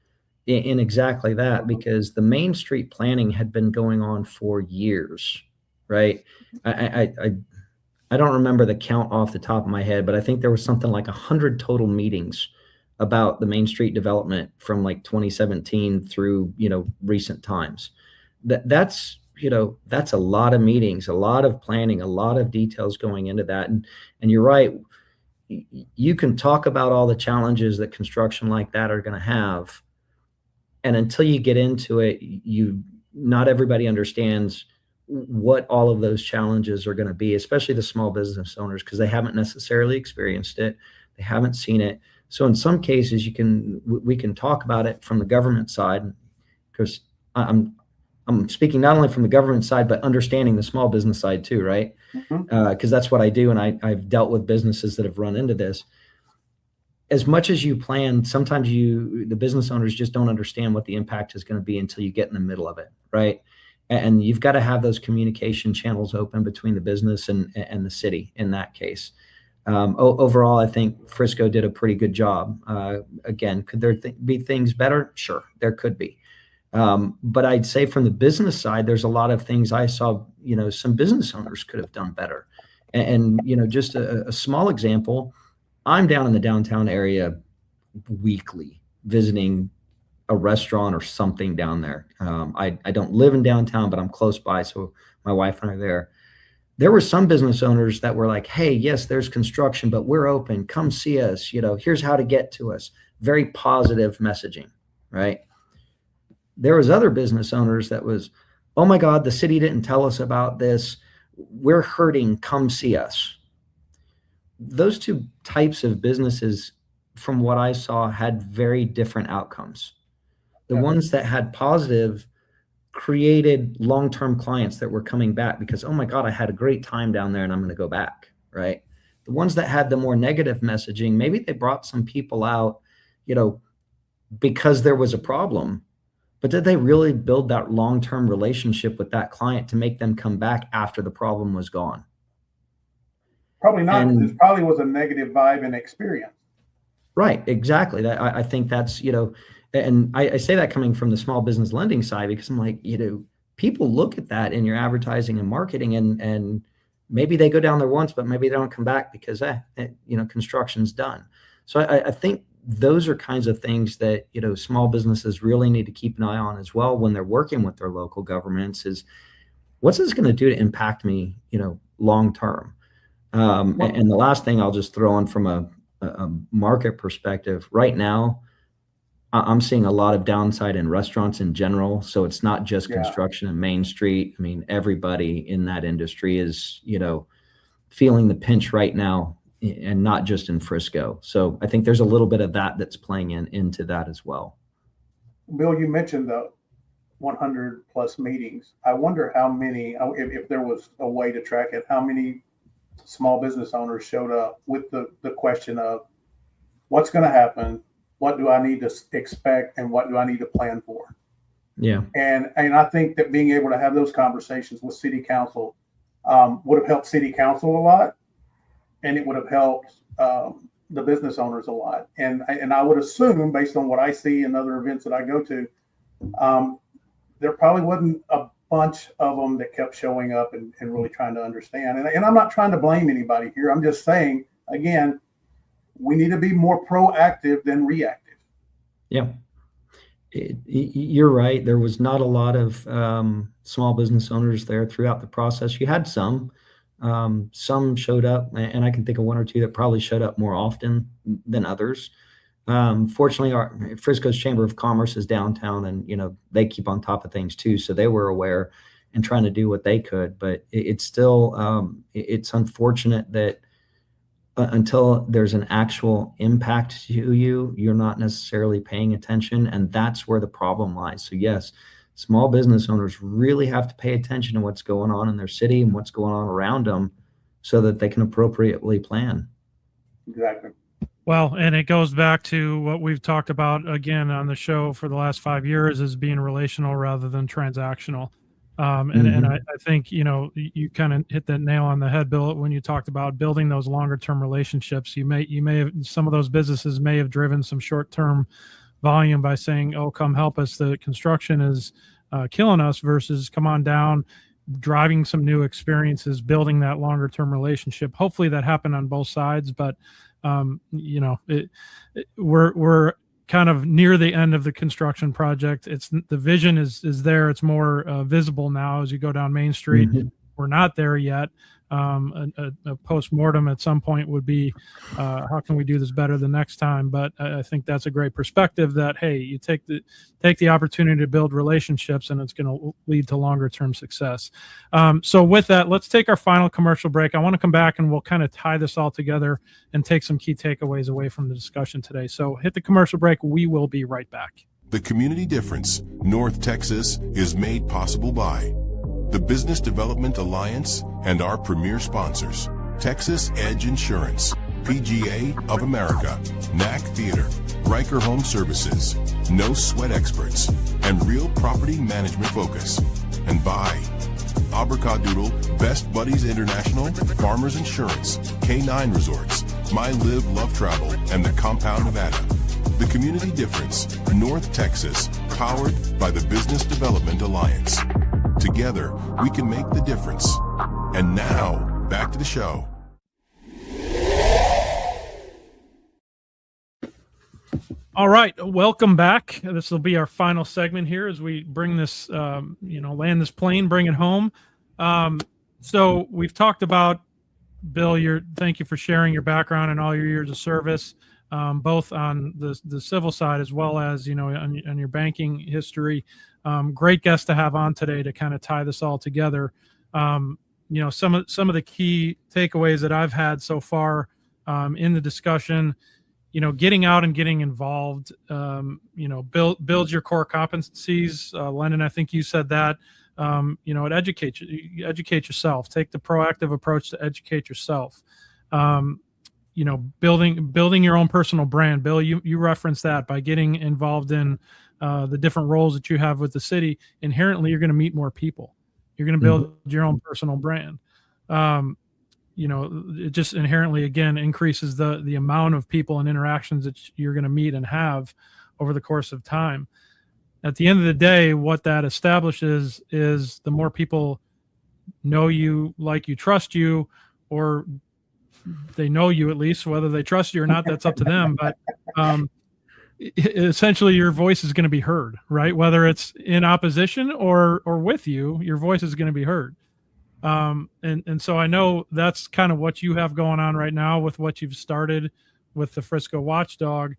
in exactly that, because the Main Street planning had been going on for years, right? I don't remember the count off the top of my head, but I think there was something like 100 total meetings about the Main Street development from like 2017 through, recent times. That's a lot of meetings, a lot of planning, a lot of details going into that. And you're right. You can talk about all the challenges that construction like that are going to have. And until you get into it, not everybody understands what all of those challenges are going to be, especially the small business owners, because they haven't necessarily experienced it. They haven't seen it. So in some cases, we can talk about it from the government side, because I'm speaking not only from the government side, but understanding the small business side too, right? Because that's what I do. And I've dealt with businesses that have run into this. As much as you plan, sometimes the business owners just don't understand what the impact is going to be until you get in the middle of it, right? And you've got to have those communication channels open between the business and the city in that case. Overall, I think Frisco did a pretty good job. Again, could there be things better? Sure, there could be. But I'd say from the business side, there's a lot of things I saw, some business owners could have done better. And just a small example, I'm down in the downtown area weekly visiting a restaurant or something down there. I don't live in downtown, but I'm close by. So my wife and I are there. There were some business owners that were like, hey, yes, there's construction, but we're open. Come see us. Here's how to get to us. Very positive messaging, right? There was other business owners that was, oh my God, the city didn't tell us about this. We're hurting. Come see us. Those two types of businesses, from what I saw, had very different outcomes. The ones that had positive created long-term clients that were coming back because, oh my God, I had a great time down there and I'm going to go back, right? The ones that had the more negative messaging, maybe they brought some people out, because there was a problem, but did they really build that long-term relationship with that client to make them come back after the problem was gone? Probably not. It probably was a negative vibe and experience. Right, exactly. I think that's, and I say that coming from the small business lending side, because I'm like, people look at that in your advertising and marketing, and maybe they go down there once, but maybe they don't come back because, construction's done. So I think those are kinds of things that, small businesses really need to keep an eye on as well when they're working with their local governments is, what's this going to do to impact me, long term? And the last thing I'll just throw on from a market perspective, right now, I'm seeing a lot of downside in restaurants in general. So it's not just construction and Main Street. I mean, everybody in that industry is, feeling the pinch right now, and not just in Frisco. So I think there's a little bit of that's playing into that as well. Bill, you mentioned the 100 plus meetings. I wonder how many, if there was a way to track it, how many small business owners showed up with the question of what's going to happen, what do I need to expect, and what do I need to plan for? Yeah. And I think that being able to have those conversations with city council would have helped city council a lot, and it would have helped the business owners a lot. And I would assume, based on what I see in other events that I go to, there probably wasn't a bunch of them that kept showing up and really trying to understand. And I'm not trying to blame anybody here. I'm just saying, again, we need to be more proactive than reactive. Yeah. You're right. There was not a lot of small business owners there throughout the process. You had some showed up, and I can think of one or two that probably showed up more often than others. Fortunately, our Frisco's Chamber of Commerce is downtown, and they keep on top of things too, so they were aware and trying to do what they could. But it's still it's unfortunate that until there's an actual impact to you, you're not necessarily paying attention, and that's where the problem lies. So yes, small business owners really have to pay attention to what's going on in their city and what's going on around them so that they can appropriately plan. Exactly. Well, and it goes back to what we've talked about again on the show for the last 5 years, is being relational rather than transactional. And I think, you kind of hit that nail on the head, Bill, when you talked about building those longer term relationships. You may have, some of those businesses may have driven some short term volume by saying, oh, come help us, the construction is killing us, versus come on down, driving some new experiences, building that longer term relationship. Hopefully that happened on both sides, but we're kind of near the end of the construction project. The vision is there. It's more visible now as you go down Main Street. Mm-hmm. We're not there yet. A post-mortem at some point would be, how can we do this better the next time? But I think that's a great perspective that, hey, you take the opportunity to build relationships, and it's going to lead to longer term success. So with that, let's take our final commercial break. I want to come back and we'll kind of tie this all together and take some key takeaways away from the discussion today. So hit the commercial break. We will be right back. The Community Difference, North Texas, is made possible by the Business Development Alliance and our premier sponsors, Texas Edge Insurance, PGA of America, NAC Theater, Riker Home Services, No Sweat Experts, and Real Property Management Focus. And by Abracadabra, Best Buddies International, Farmers Insurance, K9 Resorts, My Live Love Travel, and the Compound Nevada. The Community Difference, North Texas, powered by the Business Development Alliance. Together, we can make the difference. And now, back to the show. All right, welcome back. This will be our final segment here as we bring this, land this plane, bring it home. So we've talked about, Bill, thank you for sharing your background and all your years of service, both on the civil side as well as, on your banking history. Great guest to have on today to kind of tie this all together. Some of the key takeaways that I've had so far in the discussion, getting out and getting involved, build your core competencies. Lendon, I think you said that. It educate yourself. Take the proactive approach to educate yourself. Building your own personal brand. Bill, you referenced that by getting involved in the different roles that you have with the city. Inherently, you're going to meet more people. You're going to build your own personal brand. It just inherently, again, increases the amount of people and interactions that you're going to meet and have over the course of time. At the end of the day, what that establishes is the more people know you, like you, trust you, or they know you at least. Whether they trust you or not, that's up to them. But essentially, your voice is going to be heard, right? Whether it's in opposition or with you, your voice is going to be heard. And so I know that's kind of what you have going on right now with what you've started with the Frisco Watchdog.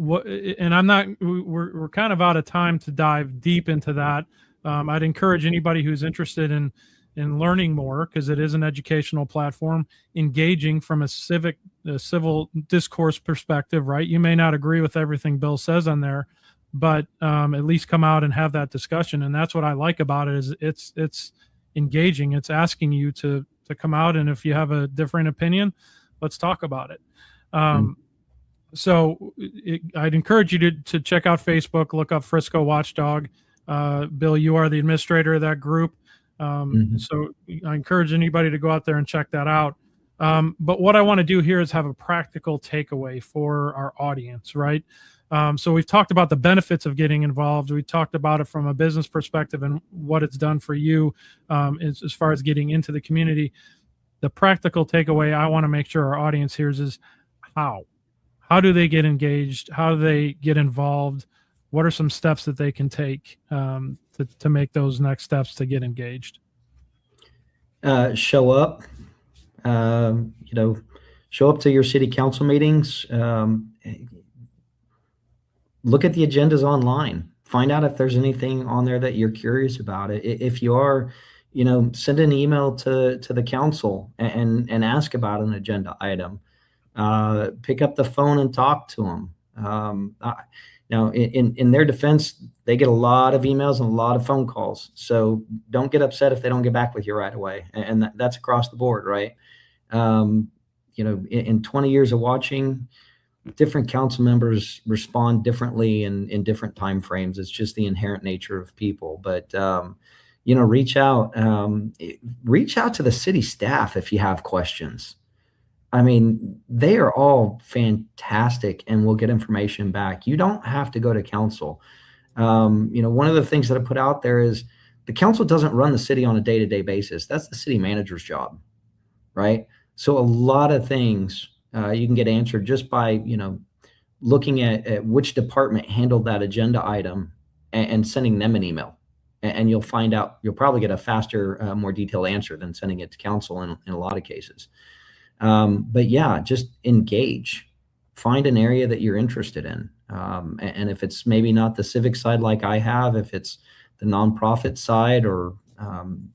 We're kind of out of time to dive deep into that. I'd encourage anybody who's interested in learning more, because it is an educational platform, engaging from a civil discourse perspective, right? You may not agree with everything Bill says on there, but at least come out and have that discussion. And that's what I like about it, is it's engaging. It's asking you to come out, and if you have a different opinion, let's talk about it. So I'd encourage you to check out Facebook, look up Frisco Watchdog. Bill, you are the administrator of that group. So I encourage anybody to go out there and check that out. But what I want to do here is have a practical takeaway for our audience, right? So we've talked about the benefits of getting involved. We talked about it from a business perspective and what it's done for you as far as getting into the community. The practical takeaway I want to make sure our audience hears is how. how do they get engaged? How do they get involved? What are some steps that they can take to make those next steps to get engaged? Show up, show up to your city council meetings. Look at the agendas online. Find out if there's anything on there that you're curious about. If you are, send an email to the council and ask about an agenda item. Pick up the phone and talk to them. Now, in their defense, they get a lot of emails and a lot of phone calls. So don't get upset if they don't get back with you right away. And that's across the board, right? In 20 years of watching, different council members respond differently in different time frames. It's just the inherent nature of people. But reach out to the city staff if you have questions. I mean, they are all fantastic and will get information back. You don't have to go to council. One of the things that I put out there is the council doesn't run the city on a day-to-day basis. That's the city manager's job, right? So a lot of things you can get answered just by, looking at which department handled that agenda item and sending them an email. And you'll find out, you'll probably get a faster, more detailed answer than sending it to council in a lot of cases. But yeah, just engage, find an area that you're interested in. And if it's maybe not the civic side like I have, if it's the nonprofit side or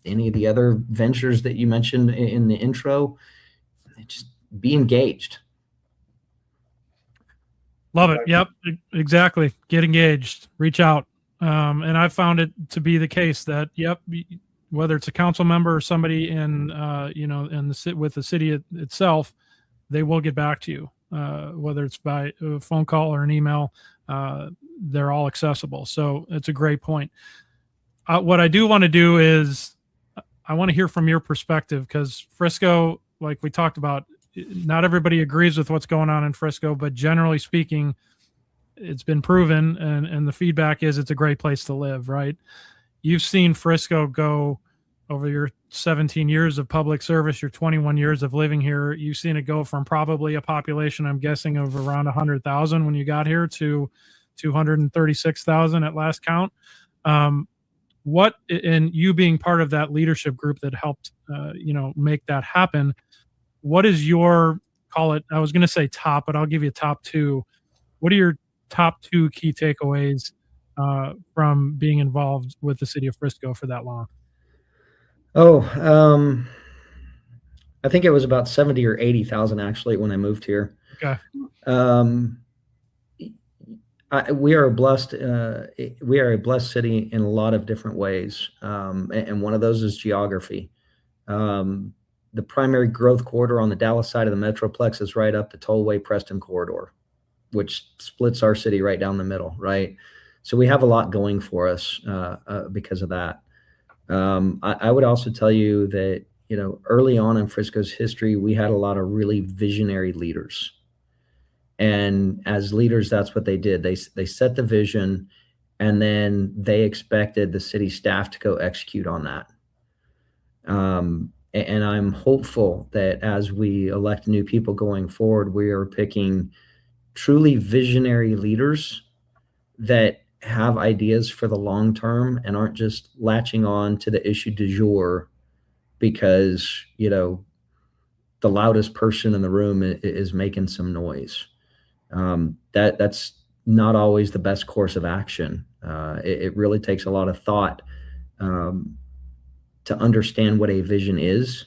any of the other ventures that you mentioned in the intro, just be engaged. Love it. Yep, exactly. Get engaged, reach out. And I've found it to be the case that, whether it's a council member or somebody in with the city itself, they will get back to you, whether it's by a phone call or an email. They're all accessible. So it's a great point. What I do want to do is I want to hear from your perspective, because Frisco, like we talked about, not everybody agrees with what's going on in Frisco, but generally speaking, it's been proven and the feedback is it's a great place to live, right? You've seen Frisco go over your 17 years of public service, your 21 years of living here. You've seen it go from probably a population, I'm guessing, of around 100,000 when you got here to 236,000 at last count. What, and you being part of that leadership group that helped, make that happen, what is your, call it, I was going to say top, but I'll give you top two. What are your top two key takeaways from being involved with the city of Frisco for that long? I think it was about 70 or 80,000 actually when I moved here. Okay. We are a blessed city in a lot of different ways, and one of those is geography. The primary growth corridor on the Dallas side of the Metroplex is right up the Tollway Preston corridor, which splits our city right down the middle, right? So we have a lot going for us because of that. I would also tell you that, early on in Frisco's history, we had a lot of really visionary leaders. And as leaders, that's what they did. They set the vision, and then they expected the city staff to go execute on that. And I'm hopeful that as we elect new people going forward, we are picking truly visionary leaders that have ideas for the long term and aren't just latching on to the issue du jour because, the loudest person in the room is making some noise. That's not always the best course of action. It really takes a lot of thought to understand what a vision is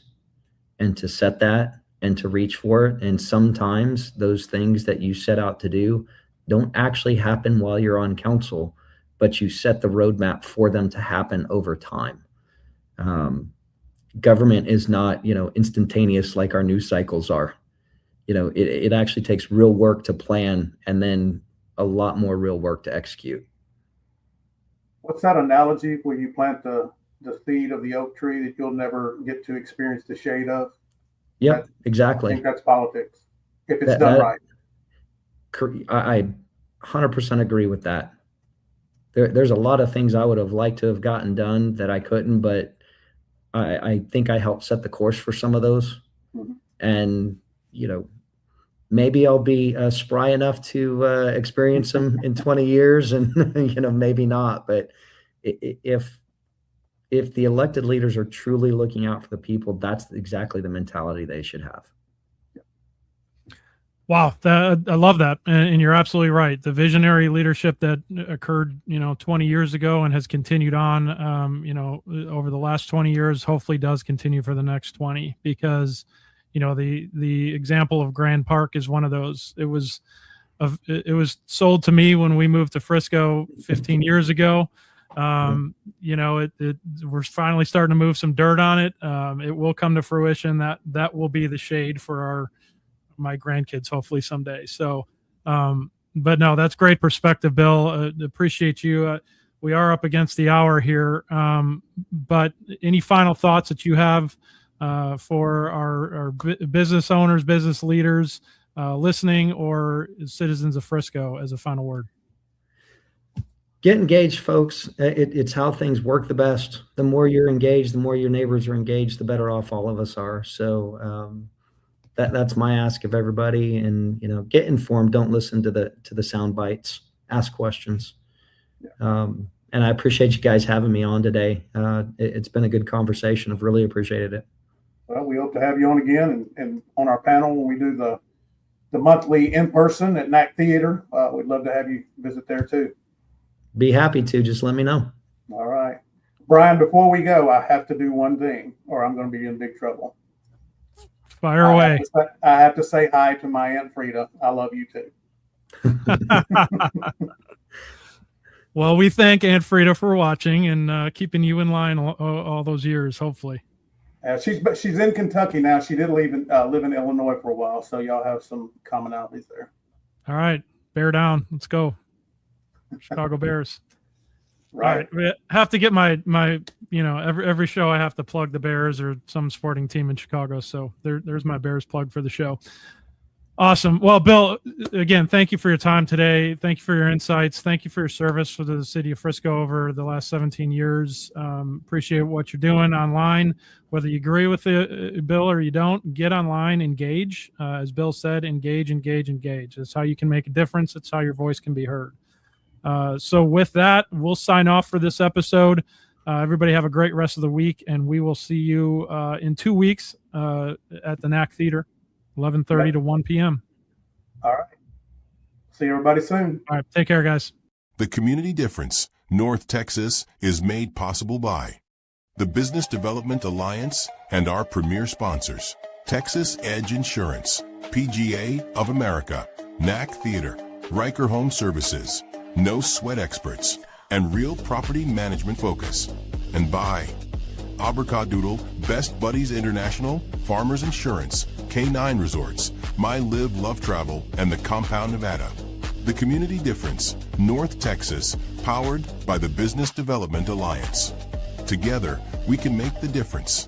and to set that and to reach for it. And sometimes those things that you set out to do don't actually happen while you're on council, but you set the roadmap for them to happen over time. Government is not, instantaneous like our news cycles are. It actually takes real work to plan and then a lot more real work to execute. What's that analogy where you plant the seed of the oak tree that you'll never get to experience the shade of? Yep, exactly. I think that's politics, if it's done right. I 100% agree with that. There's a lot of things I would have liked to have gotten done that I couldn't, but I think I helped set the course for some of those. Mm-hmm. And, maybe I'll be spry enough to experience them in 20 years, and maybe not. But if the elected leaders are truly looking out for the people, that's exactly the mentality they should have. Wow, I love that, and you're absolutely right. The visionary leadership that occurred, 20 years ago and has continued on, over the last 20 years, hopefully does continue for the next 20. Because, the example of Grand Park is one of those. It was sold to me when we moved to Frisco 15 years ago. We're finally starting to move some dirt on it. It will come to fruition. That will be the shade for my grandkids, hopefully someday. So, but no, that's great perspective, Bill. Appreciate you. We are up against the hour here. But any final thoughts that you have for our business owners, business leaders listening, or citizens of Frisco as a final word? Get engaged, folks. It's how things work the best. The more you're engaged, the more your neighbors are engaged, the better off all of us are. So, that's my ask of everybody. And get informed. Don't listen to the sound bites. Ask questions. And I appreciate you guys having me on today. It's been a good conversation. I've really appreciated it. Well, we hope to have you on again and on our panel when we do the monthly in person at NAC Theater. We'd love to have you visit there too. Be happy to. Just let me know. All right, Brian. Before we go, I have to do one thing, or I'm going to be in big trouble. Fire away. I have to say hi to my Aunt Frida. I love you too. Well, we thank Aunt Frida for watching and keeping you in line all those years, hopefully. She's in Kentucky now. She did live in Illinois for a while, so y'all have some commonalities there. All right, bear down. Let's go, Chicago Bears. Right. All right. We have to get my every show I have to plug the Bears or some sporting team in Chicago. So there's my Bears plug for the show. Awesome. Well, Bill, again, thank you for your time today. Thank you for your insights. Thank you for your service for the city of Frisco over the last 17 years. Appreciate what you're doing online. Whether you agree with it, Bill, or you don't, get online, engage. As Bill said, engage. That's how you can make a difference. It's how your voice can be heard. So with that, we'll sign off for this episode. Everybody have a great rest of the week, and we will see you in 2 weeks at the NAC Theater, 11:30 to 1 p.m. All right. See everybody soon. All right. Take care, guys. The Community Difference, North Texas, is made possible by the Business Development Alliance and our premier sponsors, Texas Edge Insurance, PGA of America, NAC Theater, Riker Home Services, No Sweat Experts, and Real Property Management Focus. And by Abracadabra, Best Buddies International, Farmers Insurance, K9 Resorts, My Live Love Travel, and the Compound Nevada. The Community Difference, North Texas, powered by the Business Development Alliance. Together, we can make the difference.